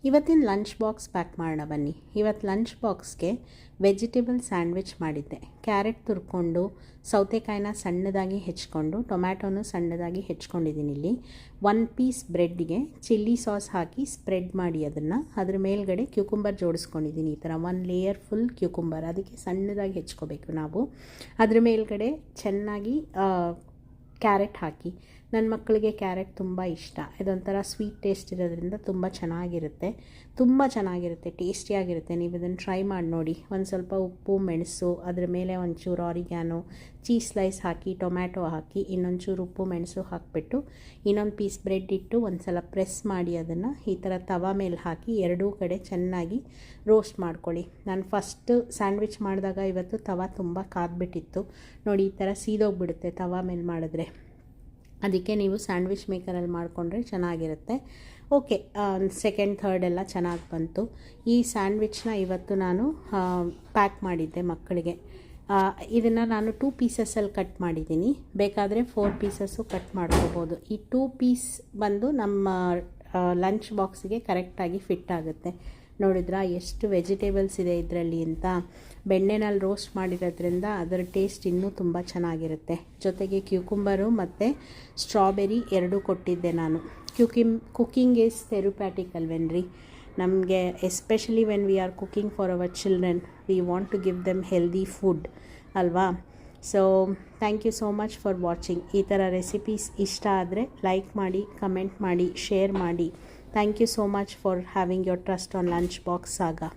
ಇವತ್ತಿನ lunch box pack ಮಾಡೋಣ ಬನ್ನಿ. ಇವತ್ತು ಲಂಚ್ ಬಾಕ್ಸ್ಗೆ ವೆಜಿಟೇಬಲ್ ಸ್ಯಾಂಡ್ವಿಚ್ ಮಾಡಿದ್ದೆ. ಕ್ಯಾರೆಟ್ ತುರ್ಕೊಂಡು, ಸೌತೆಕಾಯಿನ ಸಣ್ಣದಾಗಿ ಹೆಚ್ಕೊಂಡು, ಟೊಮ್ಯಾಟೋನು ಸಣ್ಣದಾಗಿ ಹೆಚ್ಕೊಂಡಿದ್ದೀನಿ. ಇಲ್ಲಿ 1 ಪೀಸ್ ಬ್ರೆಡ್ಗೆ ಚಿಲ್ಲಿ ಸಾಸ್ ಹಾಕಿ ಸ್ಪ್ರೆಡ್ ಮಾಡಿ ಅದ್ರ ಮೇಲ್ಗಡೆ ಕ್ಯೂಕುಂಬರ್ ಜೋಡಿಸ್ಕೊಂಡಿದ್ದೀನಿ. ಈ ಥರ 1 ಲೇಯರ್ ಫುಲ್ ಕ್ಯೂಕುಂಬರ್, ಅದಕ್ಕೆ ಸಣ್ಣದಾಗಿ ಹೆಚ್ಕೋಬೇಕು ನಾವು. ಅದ್ರ ಮೇಲ್ಗಡೆ ಚೆನ್ನಾಗಿ ಕ್ಯಾರೆಟ್ ಹಾಕಿ, ನನ್ನ ಮಕ್ಕಳಿಗೆ ಕ್ಯಾರೆಟ್ ತುಂಬ ಇಷ್ಟ. ಇದೊಂಥರ ಸ್ವೀಟ್ ಟೇಸ್ಟ್ ಇರೋದ್ರಿಂದ ತುಂಬ ಚೆನ್ನಾಗಿರುತ್ತೆ, ಟೇಸ್ಟಿಯಾಗಿರುತ್ತೆ. ನೀವು ಇದನ್ನು ಟ್ರೈ ಮಾಡಿ ನೋಡಿ. ಒಂದು ಸ್ವಲ್ಪ ಉಪ್ಪು, ಮೆಣಸು, ಅದ್ರ ಮೇಲೆ ಒಂಚೂರು ಆರಿಗ್ಯಾನೋ, ಚೀಸ್ ಸ್ಲೈಸ್ ಹಾಕಿ, ಟೊಮ್ಯಾಟೊ ಹಾಕಿ, ಇನ್ನೊಂಚೂರು ಉಪ್ಪು ಮೆಣಸು ಹಾಕಿಬಿಟ್ಟು ಇನ್ನೊಂದು ಪೀಸ್ ಬ್ರೆಡ್ ಇಟ್ಟು ಒಂದು ಸಲ ಪ್ರೆಸ್ ಮಾಡಿ ಅದನ್ನು ಈ ಥರ ತವಾ ಮೇಲೆ ಹಾಕಿ ಎರಡೂ ಕಡೆ ಚೆನ್ನಾಗಿ ರೋಸ್ಟ್ ಮಾಡ್ಕೊಳ್ಳಿ. ನಾನು ಫಸ್ಟ್ ಸ್ಯಾಂಡ್ವಿಚ್ ಮಾಡಿದಾಗ ಇವತ್ತು ತವಾ ತುಂಬ ಕಾದ್ಬಿಟ್ಟಿತ್ತು ನೋಡಿ. ಈ ಥರ ಸೀದೋಗ್ಬಿಡುತ್ತೆ ತವಾ ಮೇಲೆ ಮಾಡಿದ್ರೆ. ಅದಕ್ಕೆ ನೀವು ಸ್ಯಾಂಡ್ವಿಚ್ ಮೇಕರಲ್ಲಿ ಮಾಡಿಕೊಂಡ್ರೆ ಚೆನ್ನಾಗಿರುತ್ತೆ. ಓಕೆ, ಸೆಕೆಂಡ್ ಥರ್ಡ್ ಎಲ್ಲ ಚೆನ್ನಾಗಿ ಬಂತು. ಈ ಸ್ಯಾಂಡ್ವಿಚ್ನ ಇವತ್ತು ನಾನು ಪ್ಯಾಕ್ ಮಾಡಿದ್ದೆ ಮಕ್ಕಳಿಗೆ. ಇದನ್ನು ನಾನು 2 ಪೀಸಸಲ್ಲಿ ಕಟ್ ಮಾಡಿದ್ದೀನಿ. ಬೇಕಾದರೆ 4 ಪೀಸಸ್ಸು ಕಟ್ ಮಾಡ್ಕೋಬೋದು. ಈ 2 ಪೀಸ್ ಬಂದು ನಮ್ಮ ಲಂಚ್ ಬಾಕ್ಸಿಗೆ ಕರೆಕ್ಟಾಗಿ ಫಿಟ್ ಆಗುತ್ತೆ. ನೋಡಿದ್ರಾ ಎಷ್ಟು ವೆಜಿಟೇಬಲ್ಸ್ ಇದೆ ಇದರಲ್ಲಿ ಅಂತ. ಬೆಣ್ಣೆನಲ್ಲಿ ರೋಸ್ಟ್ ಮಾಡಿರೋದ್ರಿಂದ ಅದರ ಟೇಸ್ಟ್ ಇನ್ನೂ ತುಂಬ ಚೆನ್ನಾಗಿರುತ್ತೆ. ಜೊತೆಗೆ ಕ್ಯೂಕುಂಬರು ಮತ್ತು ಸ್ಟ್ರಾಬೆರಿ ಎರಡೂ ಕೊಟ್ಟಿದ್ದೆ ನಾನು. ಕುಕಿಂಗ್ ಈಸ್ ಥೆರಪ್ಯೂಟಿಕ್ ಅಲ್ವೇನ್ರಿ. ನಮಗೆ especially when we are cooking for our children, we want to give them healthy food ಅಲ್ವಾ. So thank you so much for watching. ಈ ಥರ ರೆಸಿಪೀಸ್ ಇಷ್ಟ ಆದರೆ ಲೈಕ್ ಮಾಡಿ, ಕಮೆಂಟ್ ಮಾಡಿ, ಶೇರ್ ಮಾಡಿ. Thank you so much for having your trust on Lunchbox Saga.